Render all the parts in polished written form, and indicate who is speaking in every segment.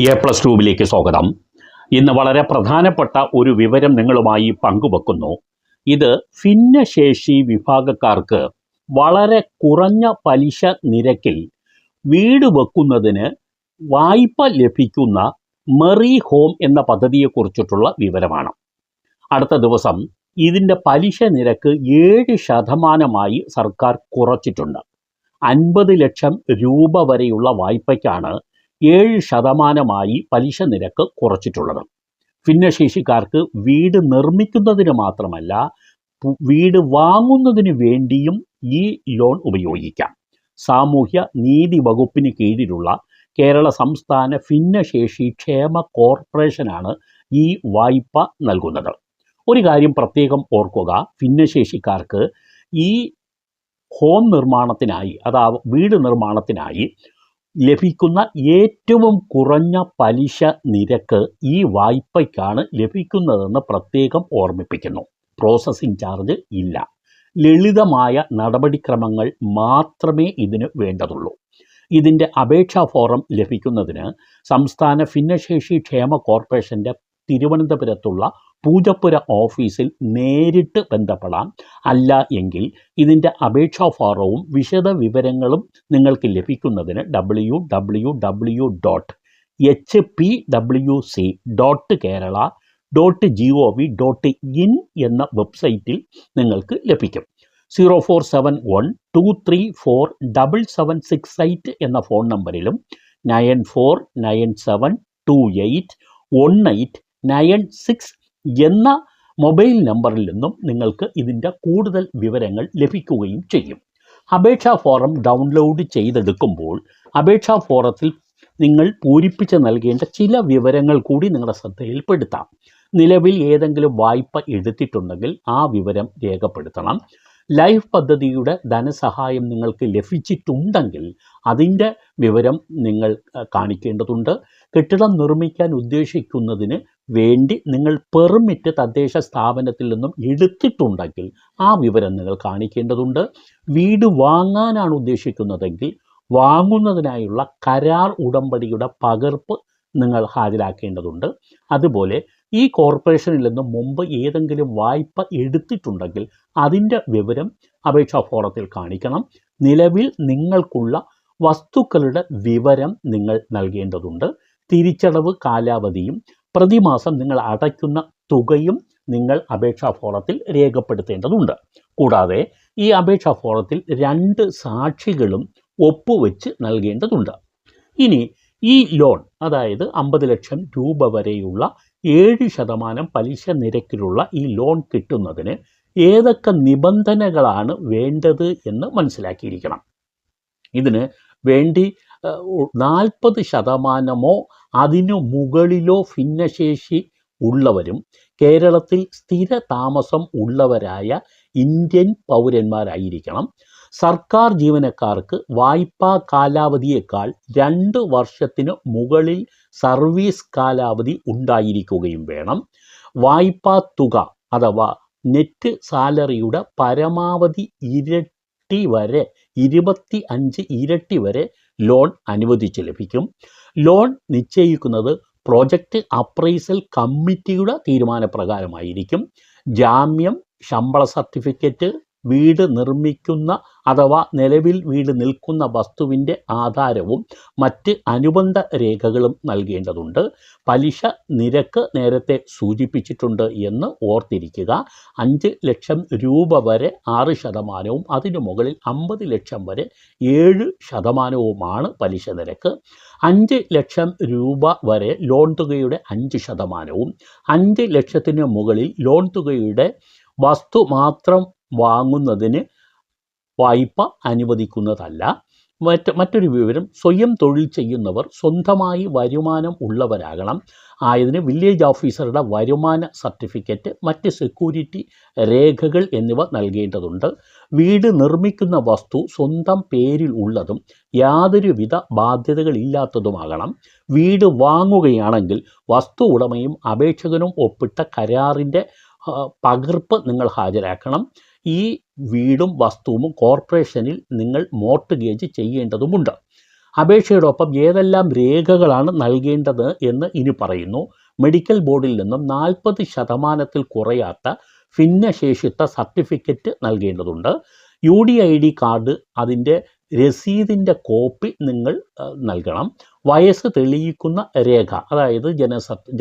Speaker 1: A+2 സ്വാഗതം. ഇന്ന് വളരെ പ്രധാനപ്പെട്ട ഒരു വിവരം നിങ്ങളുമായി പങ്കുവെക്കുന്നു. ഇത് ഭിന്നശേഷി വിഭാഗക്കാർക്ക് വളരെ കുറഞ്ഞ പലിശ നിരക്കിൽ വീട് വെക്കുന്നതിന് വായ്പ ലഭിക്കുന്ന മെറി ഹോം എന്ന പദ്ധതിയെക്കുറിച്ചിട്ടുള്ള വിവരമാണ്. അടുത്ത ദിവസം ഇതിൻ്റെ പലിശ നിരക്ക് 7% സർക്കാർ കുറച്ചിട്ടുണ്ട്. 50 ലക്ഷം രൂപ വരെയുള്ള വായ്പയ്ക്കാണ് 7% പലിശ നിരക്ക് കുറച്ചിട്ടുള്ളത്. ഭിന്നശേഷിക്കാർക്ക് വീട് നിർമ്മിക്കുന്നതിന് മാത്രമല്ല, വീട് വാങ്ങുന്നതിന് വേണ്ടിയും ഈ ലോൺ ഉപയോഗിക്കാം. സാമൂഹ്യ നീതി വകുപ്പിന് കീഴിലുള്ള കേരള സംസ്ഥാന ഭിന്നശേഷി ക്ഷേമ കോർപ്പറേഷനാണ് ഈ വായ്പ നൽകുന്നത്. ഒരു കാര്യം പ്രത്യേകം ഓർക്കുക, ഭിന്നശേഷിക്കാർക്ക് ഈ ഹോം നിർമ്മാണത്തിനായി, അതായത് വീട് നിർമ്മാണത്തിനായി ലഭിക്കുന്ന ഏറ്റവും കുറഞ്ഞ പലിശ നിരക്ക് ഈ വായ്പയ്ക്കാണ് ലഭിക്കുന്നതെന്ന് പ്രത്യേകം ഓർമ്മിപ്പിക്കുന്നു. പ്രോസസ്സിംഗ് ചാർജ് ഇല്ല. ലളിതമായ നടപടിക്രമങ്ങൾ മാത്രമേ ഇതിന് വേണ്ടതുള്ളൂ. ഇതിൻ്റെ അപേക്ഷാ ഫോറം ലഭിക്കുന്നതിന് സംസ്ഥാന ഭിന്നശേഷി ക്ഷേമ കോർപ്പറേഷൻ്റെ തിരുവനന്തപുരത്തുള്ള പൂജപ്പുര ഓഫീസിൽ നേരിട്ട് ബന്ധപ്പെടാം. അല്ല എങ്കിൽ ഇതിൻ്റെ അപേക്ഷാ ഫോറവും വിശദ വിവരങ്ങളും നിങ്ങൾക്ക് ലഭിക്കുന്നതിന് www.hpwc.kerala.gov.in എന്ന വെബ്സൈറ്റിൽ നിങ്ങൾക്ക് ലഭിക്കും. 0471234776 എന്ന ഫോൺ നമ്പറിലും 9497281896 എന്ന മൊബൈൽ നമ്പറിൽ നിന്നും നിങ്ങൾക്ക് ഇതിൻ്റെ കൂടുതൽ വിവരങ്ങൾ ലഭിക്കുകയും ചെയ്യും. അപേക്ഷാ ഫോറം ഡൗൺലോഡ് ചെയ്തെടുക്കുമ്പോൾ അപേക്ഷാ ഫോറത്തിൽ നിങ്ങൾ പൂരിപ്പിച്ച് നൽകേണ്ട ചില വിവരങ്ങൾ കൂടി നിങ്ങളുടെ ശ്രദ്ധയിൽപ്പെടുത്താം. നിലവിൽ ഏതെങ്കിലും വായ്പ എടുത്തിട്ടുണ്ടെങ്കിൽ ആ വിവരം രേഖപ്പെടുത്തണം. ലൈഫ് പദ്ധതിയുടെ ധനസഹായം നിങ്ങൾക്ക് ലഭിച്ചിട്ടുണ്ടെങ്കിൽ അതിൻ്റെ വിവരം നിങ്ങൾ കാണിക്കേണ്ടതുണ്ട്. കെട്ടിടം നിർമ്മിക്കാൻ ഉദ്ദേശിക്കുന്നതിന് വേണ്ടി നിങ്ങൾ പെർമിറ്റ് തദ്ദേശ സ്ഥാപനത്തിൽ നിന്നും എടുത്തിട്ടുണ്ടെങ്കിൽ ആ വിവരം നിങ്ങൾ കാണിക്കേണ്ടതുണ്ട്. വീട് വാങ്ങാനാണ് ഉദ്ദേശിക്കുന്നതെങ്കിൽ വാങ്ങുന്നതിനായുള്ള കരാർ ഉടമ്പടിയുടെ പകർപ്പ് നിങ്ങൾ ഹാജരാക്കേണ്ടതുണ്ട്. അതുപോലെ ഈ കോർപ്പറേഷനിൽ നിന്നും മുമ്പ് ഏതെങ്കിലും വായ്പ എടുത്തിട്ടുണ്ടെങ്കിൽ അതിൻ്റെ വിവരം അപേക്ഷാ ഫോറത്തിൽ കാണിക്കണം. നിലവിൽ നിങ്ങൾക്കുള്ള വസ്തുക്കളുടെ വിവരം നിങ്ങൾ നൽകേണ്ടതുണ്ട്. തിരിച്ചടവ് കാലാവധിയും പ്രതിമാസം നിങ്ങൾ അടയ്ക്കുന്ന തുകയും നിങ്ങൾ അപേക്ഷാ ഫോറത്തിൽ രേഖപ്പെടുത്തേണ്ടതുണ്ട്. കൂടാതെ ഈ അപേക്ഷാ ഫോറത്തിൽ 2 സാക്ഷികളും ഒപ്പുവെച്ച് നൽകേണ്ടതുണ്ട്. ഇനി ഈ ലോൺ, അതായത് 50 ലക്ഷം രൂപ വരെയുള്ള 7% പലിശ നിരക്കിലുള്ള ഈ ലോൺ കിട്ടുന്നതിന് ഏതൊക്കെ നിബന്ധനകളാണ് വേണ്ടത് എന്ന് മനസ്സിലാക്കിയിരിക്കണം. ഇതിന് വേണ്ടി 40% അതിനു മുകളിലോ ഭിന്നശേഷി ഉള്ളവരും കേരളത്തിൽ സ്ഥിര താമസം ഉള്ളവരായ ഇന്ത്യൻ പൗരന്മാരായിരിക്കണം. സർക്കാർ ജീവനക്കാർക്ക് വായ്പാ കാലാവധിയേക്കാൾ 2 വർഷത്തിന് മുകളിൽ സർവീസ് കാലാവധി ഉണ്ടായിരിക്കുകയും വേണം. വായ്പാ തുക അഥവാ നെറ്റ് സാലറിയുടെ പരമാവധി 25 ഇരട്ടി വരെ ലോൺ അനുവദിച്ച് ലഭിക്കും. ലോൺ നിശ്ചയിക്കുന്നത് പ്രോജക്റ്റ് അപ്രൈസൽ കമ്മിറ്റിയുടെ തീരുമാനപ്രകാരമായിരിക്കും. ജാമ്യം, ശമ്പള സർട്ടിഫിക്കറ്റ്, വീട് നിർമ്മിക്കുന്ന അഥവാ നിലവിൽ വീട് നിൽക്കുന്ന വസ്തുവിൻ്റെ ആധാരവും മറ്റ് അനുബന്ധ രേഖകളും നൽകേണ്ടതുണ്ട്. പലിശ നിരക്ക് നേരത്തെ സൂചിപ്പിച്ചിട്ടുണ്ട് എന്ന് ഓർത്തിരിക്കുക. 5 ലക്ഷം രൂപ വരെ 6%, അതിനു മുകളിൽ 50 ലക്ഷം വരെ 7% പലിശ നിരക്ക്. 5 ലക്ഷം രൂപ വരെ ലോൺ തുകയുടെ 5%, 5 ലക്ഷത്തിന് മുകളിൽ ലോൺ തുകയുടെ വസ്തു മാത്രം വാങ്ങുന്നതിന് വായ്പ അനുവദിക്കുന്നതല്ല. മറ്റൊരു വിവരം, സ്വയം തൊഴിൽ ചെയ്യുന്നവർ സ്വന്തമായി വരുമാനം ഉള്ളവരാകണം. ആയതിന് വില്ലേജ് ഓഫീസറുടെ വരുമാന സർട്ടിഫിക്കറ്റ്, മറ്റ് സെക്യൂരിറ്റി രേഖകൾ എന്നിവ നൽകേണ്ടതുണ്ട്. വീട് നിർമ്മിക്കുന്ന വസ്തു സ്വന്തം പേരിൽ ഉള്ളതും യാതൊരുവിധ ബാധ്യതകളില്ലാത്തതുമാകണം. വീട് വാങ്ങുകയാണെങ്കിൽ വസ്തു ഉടമയും അപേക്ഷകനും ഒപ്പിട്ട കരാറിൻ്റെ പകർപ്പ് നിങ്ങൾ ഹാജരാക്കണം. ഈ വീടും വസ്തുവും കോർപ്പറേഷനിൽ നിങ്ങൾ മോർട്ട്ഗേജ് ചെയ്യേണ്ടതുമുണ്ട്. അപേക്ഷയോടൊപ്പം ഏതെല്ലാം രേഖകളാണ് നൽകേണ്ടത് എന്ന് ഇനി പറയുന്നു. മെഡിക്കൽ ബോർഡിൽ നിന്നും 40% കുറയാത്ത ഭിന്നശേഷിത്വ സർട്ടിഫിക്കറ്റ് നൽകേണ്ടതുണ്ട്. UDID കാർഡ് അതിൻ്റെ രസീതിൻ്റെ കോപ്പി നിങ്ങൾ നൽകണം. വയസ്സ് തെളിയിക്കുന്ന രേഖ, അതായത്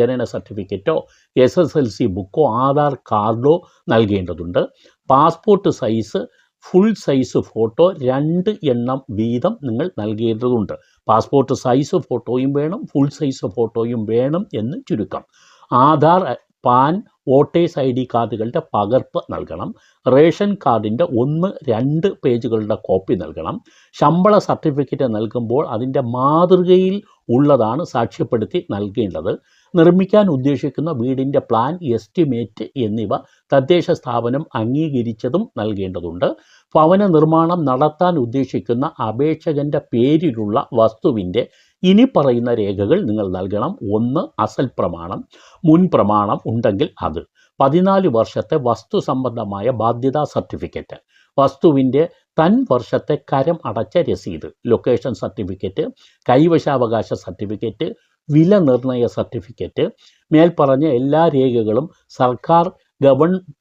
Speaker 1: ജനന സർട്ടിഫിക്കറ്റോ SSLC ബുക്കോ ആധാർ കാർഡോ നൽകേണ്ടതുണ്ട്. Passport size full size photo 2 എണ്ണം വീതം നിങ്ങൾ നൽകേണ്ടതുണ്ട്. പാസ്പോർട്ട് സൈസ് ഫോട്ടോയും വേണം, ഫുൾ സൈസ് ഫോട്ടോയും വേണം എന്ന് ചുരുക്കം. ആധാർ, പാൻ, വോട്ടേഴ്സ് ID കാർഡുകളുടെ പകർപ്പ് നൽകണം. റേഷൻ കാർഡിൻ്റെ 1-2 പേജുകളുടെ കോപ്പി നൽകണം. ശമ്പള സർട്ടിഫിക്കറ്റ് നൽകുമ്പോൾ അതിൻ്റെ മാതൃകയിൽ ഉള്ളതാണ് സാക്ഷ്യപ്പെടുത്തി നൽകേണ്ടത്. നിർമ്മിക്കാൻ ഉദ്ദേശിക്കുന്ന വീടിൻ്റെ പ്ലാൻ, എസ്റ്റിമേറ്റ് എന്നിവ തദ്ദേശ സ്ഥാപനം അംഗീകരിച്ചതും നൽകേണ്ടതുണ്ട്. ഭവന നിർമ്മാണം നടത്താൻ ഉദ്ദേശിക്കുന്ന അപേക്ഷകൻ്റെ പേരിലുള്ള വസ്തുവിൻ്റെ ഇനി പറയുന്ന രേഖകൾ നിങ്ങൾ നൽകണം. 1. അസൽ പ്രമാണം, മുൻ പ്രമാണം ഉണ്ടെങ്കിൽ അത്. 14 വർഷത്തെ വസ്തു സംബന്ധമായ ബാധ്യതാ സർട്ടിഫിക്കറ്റ്, വസ്തുവിൻ്റെ വർഷത്തെ കരം അടച്ച രസീത്, ലൊക്കേഷൻ സർട്ടിഫിക്കറ്റ്, കൈവശാവകാശ സർട്ടിഫിക്കറ്റ്, വില നിർണയ സർട്ടിഫിക്കറ്റ്. മേൽപ്പറഞ്ഞ എല്ലാ രേഖകളും സർക്കാർ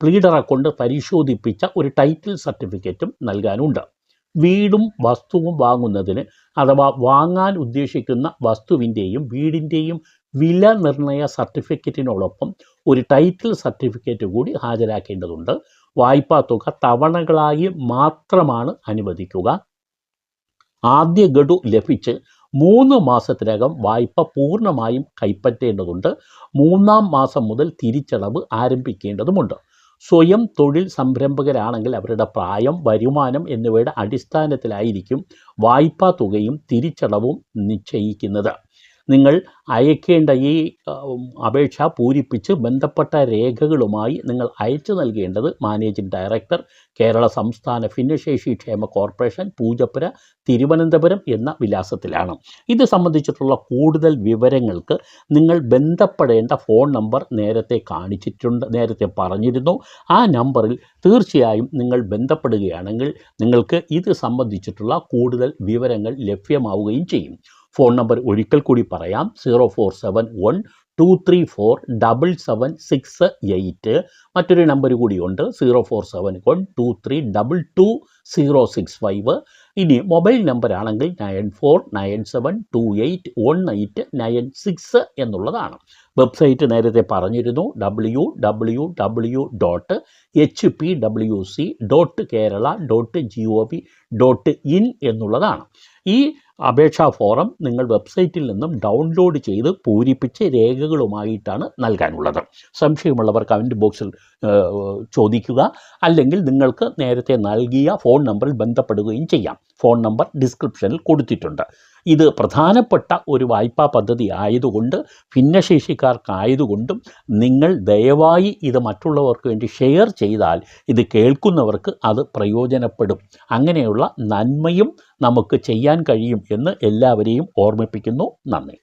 Speaker 1: പ്ലീഡറെ കൊണ്ട് പരിശോധിപ്പിച്ച ഒരു ടൈറ്റിൽ സർട്ടിഫിക്കറ്റും നൽകാനുണ്ട്. വീടും വസ്തുവും വാങ്ങുന്നതിന് അഥവാ വാങ്ങാൻ ഉദ്ദേശിക്കുന്ന വസ്തുവിൻ്റെയും വീടിൻ്റെയും വില നിർണയ സർട്ടിഫിക്കറ്റിനോടൊപ്പം ഒരു ടൈറ്റിൽ സർട്ടിഫിക്കറ്റ് കൂടി ഹാജരാക്കേണ്ടതുണ്ട്. വായ്പാ തുക തവണകളായി മാത്രമാണ് അനുവദിക്കുക. ആദ്യ ഗഡു ലഭിച്ച് 3 മാസത്തിനകം വായ്പ പൂർണ്ണമായും കൈപ്പറ്റേണ്ടതുണ്ട്. 3-ാം മാസം മുതൽ തിരിച്ചടവ് ആരംഭിക്കേണ്ടതുമുണ്ട്. സ്വയം തൊഴിൽ സംരംഭകരാണെങ്കിൽ അവരുടെ പ്രായം, വരുമാനം എന്നിവയുടെ അടിസ്ഥാനത്തിലായിരിക്കും വായ്പാ തുകയും തിരിച്ചടവും നിശ്ചയിക്കുന്നത്. നിങ്ങൾ അയക്കേണ്ട ഈ അപേക്ഷ പൂരിപ്പിച്ച് ബന്ധപ്പെട്ട രേഖകളുമായി നിങ്ങൾ അയച്ചു നൽകേണ്ടത് മാനേജിംഗ് ഡയറക്ടർ, കേരള സംസ്ഥാന ഭിന്നശേഷി ക്ഷേമ കോർപ്പറേഷൻ, പൂജപ്പുര, തിരുവനന്തപുരം എന്ന വിലാസത്തിലാണ്. ഇത് സംബന്ധിച്ചിട്ടുള്ള കൂടുതൽ വിവരങ്ങൾക്ക് നിങ്ങൾ ബന്ധപ്പെടേണ്ട ഫോൺ നമ്പർ നേരത്തെ പറഞ്ഞിരുന്നു. ആ നമ്പറിൽ തീർച്ചയായും നിങ്ങൾ ബന്ധപ്പെടുകയാണെങ്കിൽ നിങ്ങൾക്ക് ഇത് സംബന്ധിച്ചിട്ടുള്ള കൂടുതൽ വിവരങ്ങൾ ലഭ്യമാവുകയും ചെയ്യും. ഫോൺ നമ്പർ ഒരിക്കൽ കൂടി പറയാം: 0471234776. മറ്റൊരു നമ്പർ കൂടിയുണ്ട് 047123222065. ഇനി മൊബൈൽ നമ്പറാണെങ്കിൽ 9497281896 എന്നുള്ളതാണ്. വെബ്സൈറ്റ് നേരത്തെ പറഞ്ഞിരുന്നു, www.hpwc.kerala.gov.in എന്നുള്ളതാണ്. ഈ അപേക്ഷാ ഫോറം നിങ്ങൾ വെബ്സൈറ്റിൽ നിന്നും ഡൗൺലോഡ് ചെയ്ത് പൂരിപ്പിച്ച് രേഖകളുമായിട്ടാണ് നൽകാനുള്ളത്. സംശയമുള്ളവർ കമൻറ്റ് ബോക്സിൽ ചോദിക്കുക, അല്ലെങ്കിൽ നിങ്ങൾക്ക് നേരത്തെ നൽകിയ ഫോൺ നമ്പറിൽ ബന്ധപ്പെടുകയും ചെയ്യാം. ഫോൺ നമ്പർ ഡിസ്ക്രിപ്ഷനിൽ കൊടുത്തിട്ടുണ്ട്. ഇത് പ്രധാനപ്പെട്ട ഒരു വായ്പാ പദ്ധതി ആയതുകൊണ്ട്, ഭിന്നശേഷിക്കാർക്കായതുകൊണ്ടും നിങ്ങൾ ദയവായി ഇത് മറ്റുള്ളവർക്ക് വേണ്ടി ഷെയർ ചെയ്താൽ ഇത് കേൾക്കുന്നവർക്ക് അത് പ്രയോജനപ്പെടും. അങ്ങനെയുള്ള നന്മയും നമുക്ക് ചെയ്യാൻ കഴിയും എന്ന് എല്ലാവരെയും ഓർമ്മിപ്പിക്കുന്നു. നന്ദി.